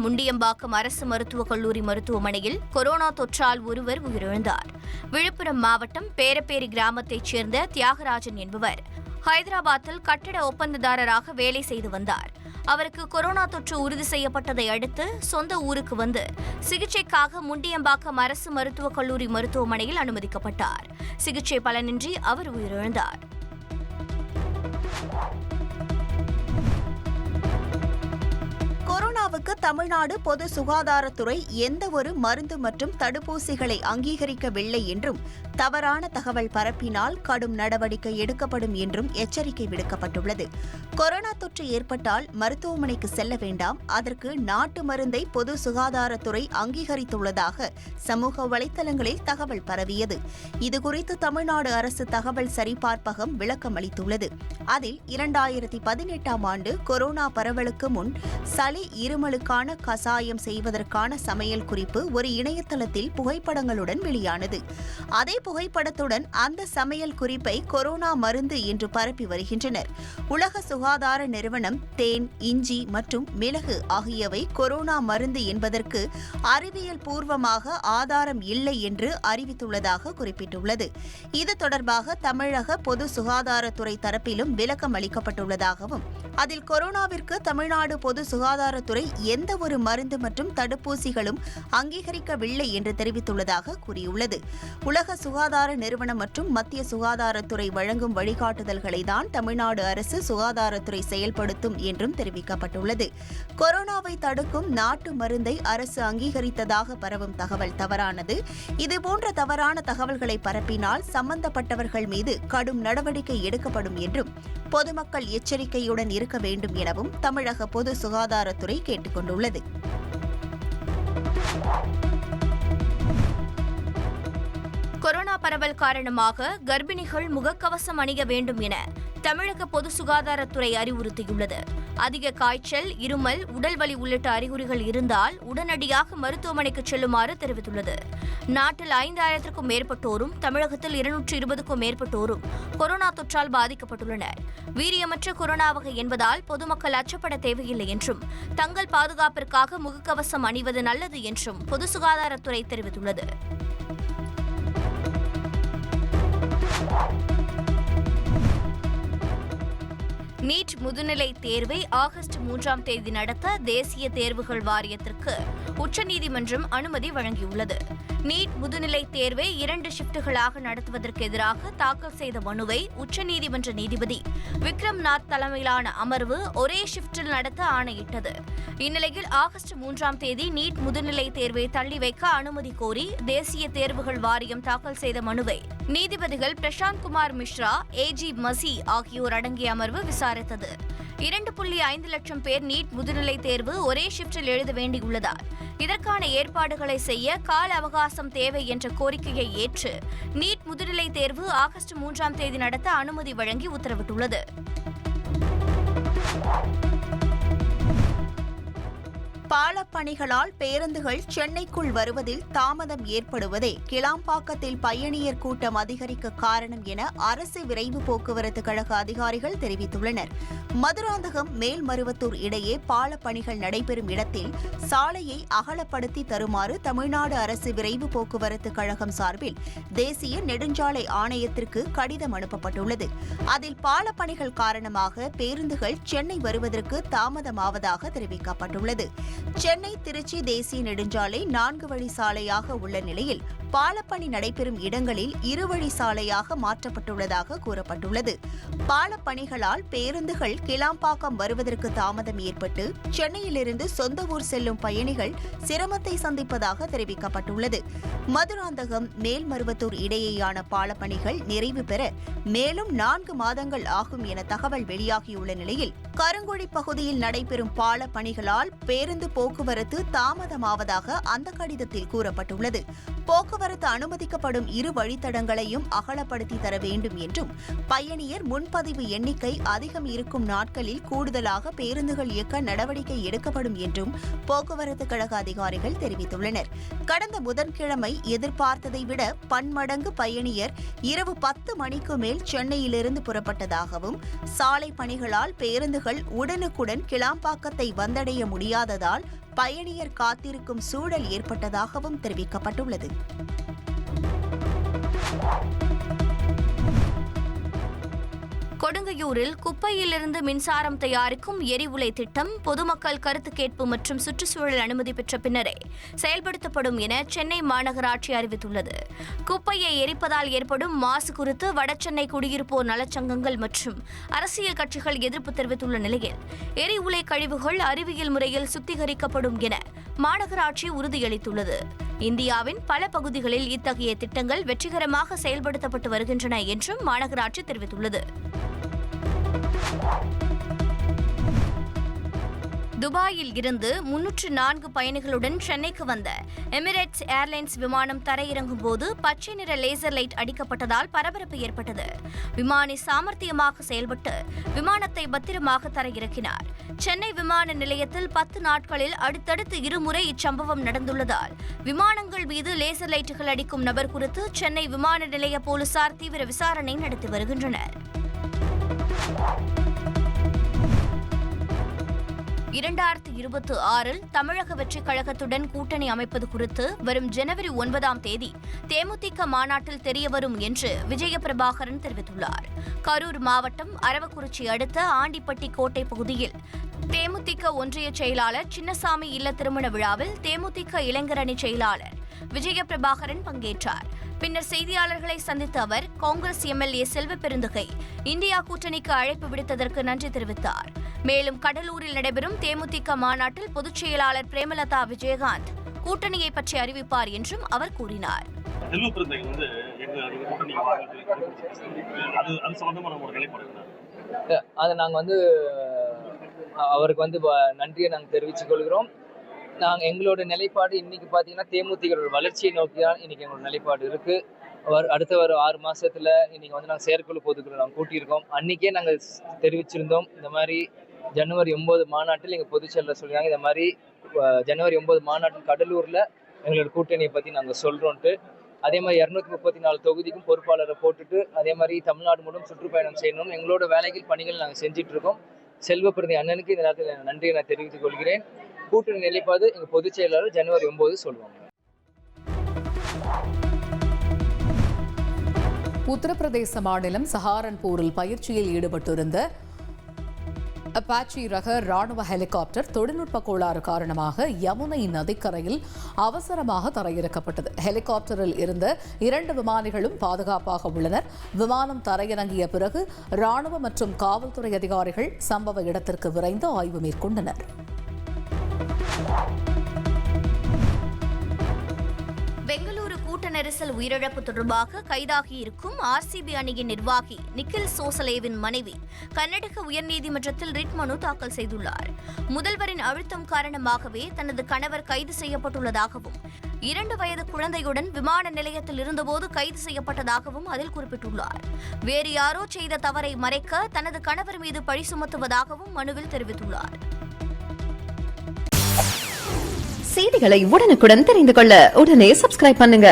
முண்டியம்பாக்கம் அரசு மருத்துவக் கல்லூரி மருத்துவமனையில் கொரோனா தொற்றால் ஒருவர் உயிரிழந்தார். விழுப்புரம் மாவட்டம் பேரப்பேரி கிராமத்தைச் சேர்ந்த தியாகராஜன் என்பவர் ஹைதராபாத்தில் கட்டட ஒப்பந்ததாரராக வேலை செய்து வந்தார். அவருக்கு கொரோனா தொற்று உறுதி செய்யப்பட்டதை அடுத்து சொந்த ஊருக்கு வந்து சிகிச்சைக்காக முண்டியம்பாக்கம் அரசு மருத்துவக் கல்லூரி மருத்துவமனையில் அனுமதிக்கப்பட்டார். சிகிச்சை பலனின்றி அவர் உயிரிழந்தார். கொரோனாவுக்கு தமிழ்நாடு பொது சுகாதாரத்துறை எந்த ஒரு மருந்து மற்றும் தடுப்பூசிகளை அங்கீகரிக்கவில்லை என்றும் தவறான தகவல் பரப்பினால் கடும் நடவடிக்கை எடுக்கப்படும் என்றும் எச்சரிக்கை விடுக்கப்பட்டுள்ளது. கொரோனா தொற்று ஏற்பட்டால் மருத்துவமனைக்கு செல்ல வேண்டாம், அதற்கு நாட்டு மருந்தை பொது சுகாதாரத்துறை அங்கீகரித்துள்ளதாக சமூக வலைதளங்களில் தகவல் பரவியது. இதுகுறித்து தமிழ்நாடு அரசு தகவல் சரிபார்ப்பகம் விளக்கம் அளித்துள்ளது. அதில் 2018ஆம் ஆண்டு கொரோனா பரவலுக்கு முன் சளி இருமலுக்கான கசாயம் செய்வதற்கான சமையல் குறிப்பு ஒரு இணையதளத்தில் புகைப்படங்களுடன் வெளியானது. அதே புகைப்படத்துடன் அந்த சமையல் குறிப்பை கொரோனா மருந்து என்று பரப்பி வருகின்றனர். உலக சுகாதார நிறுவனம் தேன், இஞ்சி மற்றும் மிளகு ஆகியவை கொரோனா மருந்து என்பதற்கு அறிவியல் பூர்வமாக ஆதாரம் இல்லை என்று அறிவித்துள்ளதாக குறிப்பிட்டுள்ளது. இது தொடர்பாக தமிழக பொது சுகாதாரத்துறை தரப்பிலும் விளக்கம் அளிக்கப்பட்டுள்ளதாகவும் அதில் கொரோனாவிற்கு தமிழ்நாடு பொது சுகாதாரத்துறை எந்த ஒரு மருந்து மற்றும் தடுப்பூசிகளும் அங்கீகரிக்கவில்லை என்று தெரிவித்துள்ளதாக கூறியுள்ளது. உலக சுகாதார நிறுவனம் மற்றும் மத்திய சுகாதாரத்துறை வழங்கும் வழிகாட்டுதல்களை தான் தமிழ்நாடு அரசு சுகாதாரத்துறை செயல்படுத்தும் என்றும் தெரிவிக்கப்பட்டுள்ளது. கொரோனாவை தடுக்கும் நாட்டு மருந்தை அரசு அங்கீகரித்ததாக பரவும் தகவல் தவறானது. இதுபோன்ற தவறான தகவல்களை பரப்பினால் சம்பந்தப்பட்டவர்கள் மீது கடும் நடவடிக்கை எடுக்கப்படும் என்றும் பொதுமக்கள் எச்சரிக்கையுடன் இருக்க வேண்டும் எனவும் தமிழக பொது சுகாதாரத்துறை கேட்டுக் கொண்டுள்ளது. கொரோனா பரவல் காரணமாக கர்ப்பிணிகள் முகக்கவசம் அணிய வேண்டும் என தமிழக பொது சுகாதாரத்துறை அறிவுறுத்தியுள்ளது. அதிக காய்ச்சல், இருமல், உடல் வலி உள்ளிட்ட அறிகுறிகள் இருந்தால் உடனடியாக மருத்துவமனைக்கு செல்லுமாறு தெரிவித்துள்ளது. நாட்டில் 5000க்கும் மேற்பட்டோரும் தமிழகத்தில் 220க்கும் மேற்பட்டோரும் கொரோனா தொற்றால் பாதிக்கப்பட்டுள்ளனர். வீரியமற்ற கொரோனா வகை என்பதால் பொதுமக்கள் அச்சப்பட தேவையில்லை என்றும் தங்கள் பாதுகாப்பிற்காக முகக்கவசம் அணிவது நல்லது என்றும் பொது சுகாதாரத்துறை தெரிவித்துள்ளது. நீட் முதுநிலை தேர்வை ஆகஸ்ட் 3ஆம் தேதி நடத்த தேசிய தேர்வுகள் வாரியத்திற்கு உச்சநீதிமன்றம் அனுமதி வழங்கியுள்ளது. நீட் முதுநிலை தேர்வை 2 ஷிப்டுகளாக நடத்துவதற்கு எதிராக தாக்கல் செய்த மனுவை உச்சநீதிமன்ற நீதிபதி விக்ரம் நாத் தலைமையிலான அமர்வு ஒரே ஷிப்டில் நடத்த ஆணையிட்டது. இந்நிலையில் ஆகஸ்ட் 3ஆம் தேதி நீட் முதுநிலை தேர்வை தள்ளி வைக்க அனுமதி கோரி தேசிய தேர்வுகள் வாரியம் தாக்கல் செய்த மனுவை நீதிபதிகள் பிரசாந்த் குமார் மிஸ்ரா, ஏஜி மசி ஆகியோர் அடங்கிய அமர்வு விசாரித்தது. 2.5 லட்சம் பேர் நீட் முதுநிலை தேர்வு ஒரே ஷிப்டில் எழுத வேண்டியுள்ளதால் இதற்கான ஏற்பாடுகளை செய்ய கால அவகாசம் தேவை என்ற கோரிக்கையை ஏற்று நீட் முதுநிலை தேர்வு ஆகஸ்ட் 3ஆம் தேதி நடத்த அனுமதி வழங்கி உத்தரவிட்டுள்ளது. பாலப்பணிகளால் பேருந்துகள் சென்னைக்குள் வருவதில் தாமதம் ஏற்படுவதே கிளாம்பாக்கத்தில் பயணியர் கூட்டம் அதிகரிக்க காரணம் என அரசு விரைவு போக்குவரத்து கழக அதிகாரிகள் தெரிவித்துள்ளனர். மதுராந்தகம் மேல்மருவத்தூர் இடையே பாலப்பணிகள் நடைபெறும் இடத்தில் சாலையை அகலப்படுத்தி தருமாறு தமிழ்நாடு அரசு விரைவு போக்குவரத்து கழகம் சார்பில் தேசிய நெடுஞ்சாலை ஆணையத்திற்கு கடிதம் அனுப்பப்பட்டுள்ளது. அதில் பாலப்பணிகள் காரணமாக பேருந்துகள் சென்னை வருவதற்கு தாமதமாவதாக தெரிவிக்கப்பட்டுள்ளது. சென்னை திருச்சி தேசிய நெடுஞ்சாலை 4 வழி சாலையாக உள்ள நிலையில் பாலப்பணி நடைபெறும் இடங்களில் 2 வழி சாலையாக மாற்றப்பட்டுள்ளதாக கூறப்பட்டுள்ளது. பாலப்பணிகளால் பேருந்துகள் கிளாம்பாக்கம் வருவதற்கு தாமதம் ஏற்பட்டு சென்னையிலிருந்து சொந்த ஊர் செல்லும் பயணிகள் சிரமத்தை சந்திப்பதாக தெரிவிக்கப்பட்டுள்ளது. மதுராந்தகம் மேல்மருவத்தூர் இடையேயான பாலப்பணிகள் நிறைவு பெற மேலும் 4 மாதங்கள் ஆகும் என தகவல் வெளியாகியுள்ள நிலையில் கருங்குழி பகுதியில் நடைபெறும் பாலப்பணிகளால் பேருந்து போக்குவரத்து தாமதமாவதாக அந்த கடிதத்தில் கூறப்பட்டுள்ளது. போக்குவரத்து அனுமதிக்கப்படும் 2 வழித்தடங்களையும் அகலப்படுத்தி தர வேண்டும் என்றும் பயணியர் முன்பதிவு எண்ணிக்கை அதிகம் இருக்கும் நாட்களில் கூடுதலாக பேருந்துகள் இயக்க நடவடிக்கை எடுக்கப்படும் என்றும் போக்குவரத்து கழக அதிகாரிகள் தெரிவித்துள்ளனர். கடந்த புதன்கிழமை எதிர்பார்த்ததை விட பன்மடங்கு பயணியர் இரவு 10 மணிக்கு மேல் சென்னையிலிருந்து புறப்பட்டதாகவும் சாலை பணிகளால் பேருந்துகள் உடனுக்குடன் கிளாம்பாக்கத்தை வந்தடைய முடியாததால் பயணியர் காத்திருக்கும் சூழல் ஏற்பட்டதாகவும் தெரிவிக்கப்பட்டுள்ளது. கொடுங்கையூரில் குப்பையிலிருந்து மின்சாரம் தயாரிக்கும் எரிவுலை திட்டம் பொதுமக்கள் கருத்து கேட்பு மற்றும் சுற்றுச்சூழல் அனுமதி பெற்ற பின்னரே செயல்படுத்தப்படும் என சென்னை மாநகராட்சி அறிவித்துள்ளது. குப்பையை எரிப்பதால் ஏற்படும் மாசு குறித்து வடசென்னை குடியிருப்போர் நலச்சங்கங்கள் மற்றும் அரசியல் கட்சிகள் எதிர்ப்பு தெரிவித்துள்ள நிலையில் எரிவுலை கழிவுகள் அறிவியல் முறையில் சுத்திகரிக்கப்படும் என மாநகராட்சி உறுதியளித்துள்ளது. இந்தியாவின் பல பகுதிகளில் இத்தகைய திட்டங்கள் வெற்றிகரமாக செயல்படுத்தப்பட்டு வருகின்றன என்றும் மாநகராட்சி தெரிவித்துள்ளது. துபாயில் இருந்து 304 பயணிகளுடன் சென்னைக்கு வந்த எமிரேட்ஸ் ஏர்லைன்ஸ் விமானம் தரையிறங்கும் போது பச்சை நிற லேசர் லைட் அடிக்கப்பட்டதால் பரபரப்பு ஏற்பட்டது. விமானி சாமர்த்தியமாக செயல்பட்டு விமானத்தை பத்திரமாக தரையிறக்கினார். சென்னை விமான நிலையத்தில் 10 நாட்களில் அடுத்தடுத்து இருமுறை இச்சம்பவம் நடந்துள்ளதால் விமானங்கள் மீது லேசர் லைட்டுகள் அடிக்கும் நபர் குறித்து சென்னை விமான நிலைய போலீசார் தீவிர விசாரணை நடத்தி வருகின்றனர். 2026 தமிழக வெற்றிக் கழகத்துடன் கூட்டணி அமைப்பது குறித்து வரும் ஜனவரி 9ஆம் தேதி தேமுதிக மாநாட்டில் தெரியவரும் என்று விஜயபிரபாகரன் தெரிவித்துள்ளார். கரூர் மாவட்டம் அரவக்குறிச்சி அடுத்த ஆண்டிப்பட்டி கோட்டை பகுதியில் தேமுதிக ஒன்றிய செயலாளர் சின்னசாமி இல்ல திருமண விழாவில் தேமுதிக இளைஞரணி செயலாளர் விஜயபிரபாகரன் பங்கேற்றார். பின்னர் செய்தியாளர்களை சந்தித்த அவர் காங்கிரஸ் எம்எல்ஏ செல்வ பெருந்தகை இந்தியா கூட்டணிக்கு அழைப்பு விடுத்ததற்கு நன்றி தெரிவித்தார். மேலும் கடலூரில் நடைபெறும் தேமுதிக மாநாட்டில் பொதுச் செயலாளர் பிரேமலதா விஜயகாந்த் கூட்டணியை பற்றி அறிவிப்பார் என்றும் அவர் கூறினார். அதை நாங்கள் அவருக்கு நன்றியை நாங்கள் தெரிவித்துக் கொள்கிறோம். நாங்கள் எங்களோட நிலைப்பாடு இன்னைக்கு பார்த்தீங்கன்னா தேமுதிக வளர்ச்சியை நோக்கி தான் இன்னைக்கு எங்களோட நிலைப்பாடு இருக்கு. அடுத்த ஒரு 6 மாசத்துல இன்னைக்கு நாங்கள் செயற்குழு பொதுக்குழு நாங்கள் கூட்டியிருக்கோம். அன்னைக்கே நாங்கள் தெரிவிச்சிருந்தோம், இந்த மாதிரி ஜனவரி 9 மாநாட்டில் எங்கள் பொதுச் செயலர் சொல்லியிருக்காங்க, இந்த மாதிரி ஜனவரி 9 மாநாட்டில் கடலூர்ல எங்களோட கூட்டணியை பற்றி நாங்கள் சொல்றோன்ட்டு. அதே மாதிரி 234 தொகுதிக்கும் பொறுப்பாளரை போட்டுட்டு அதே மாதிரி தமிழ்நாடு முழுவதும் சுற்றுப்பயணம் செய்யணும். எங்களோட வேலைகள் பணிகள் நாங்கள் செஞ்சுட்டு இருக்கோம். செல்வ பிரதி அண்ணனுக்கு இந்த நேரத்தில் நன்றியை நான் தெரிவித்துக் கொள்கிறேன். கூட்டணி நிலைப்பாடு எங்கள் பொதுச் செயலாளர் ஜனவரி 9 சொல்லுவாங்க. உத்தரப்பிரதேச மாநிலம் சஹாரன்பூரில் பயிற்சியில் ஈடுபட்டிருந்த அப்பாச்சி ரக ராணுவ ஹெலிகாப்டர் தொழில்நுட்ப கோளாறு காரணமாக யமுனை நதிக்கரையில் அவசரமாக தரையிறக்கப்பட்டது. ஹெலிகாப்டரில் இருந்த 2 விமானிகளும் பாதுகாப்பாக உள்ளனர். விமானம் தரையிறங்கிய பிறகு ராணுவ மற்றும் காவல்துறை அதிகாரிகள் சம்பவ இடத்திற்கு விரைந்து ஆய்வு மேற்கொண்டனர். பெங்களூரு கூட்ட நெரிசல் உயிரிழப்பு தொடர்பாக கைதாகியிருக்கும் ஆர்சிபி அணியின் நிர்வாகி நிக்கில் சோசலேவின் மனைவி கர்நாடக உயர்நீதிமன்றத்தில் ரிட் மனு தாக்கல் செய்துள்ளார். முதல்வரின் அழுத்தம் காரணமாகவே தனது கணவர் கைது செய்யப்பட்டுள்ளதாகவும் 2 வயது குழந்தையுடன் விமான நிலையத்தில் இருந்தபோது கைது செய்யப்பட்டதாகவும் அதில் குறிப்பிட்டுள்ளார். வேறு யாரோ செய்த தவறை மறைக்க தனது கணவர் மீது பழி சுமத்துவதாகவும் மனுவில் தெரிவித்துள்ளார். செய்திகளை உடனுக்குடன் தெரிந்து கொள்ள உடனே சப்ஸ்கிரைப் பண்ணுங்க.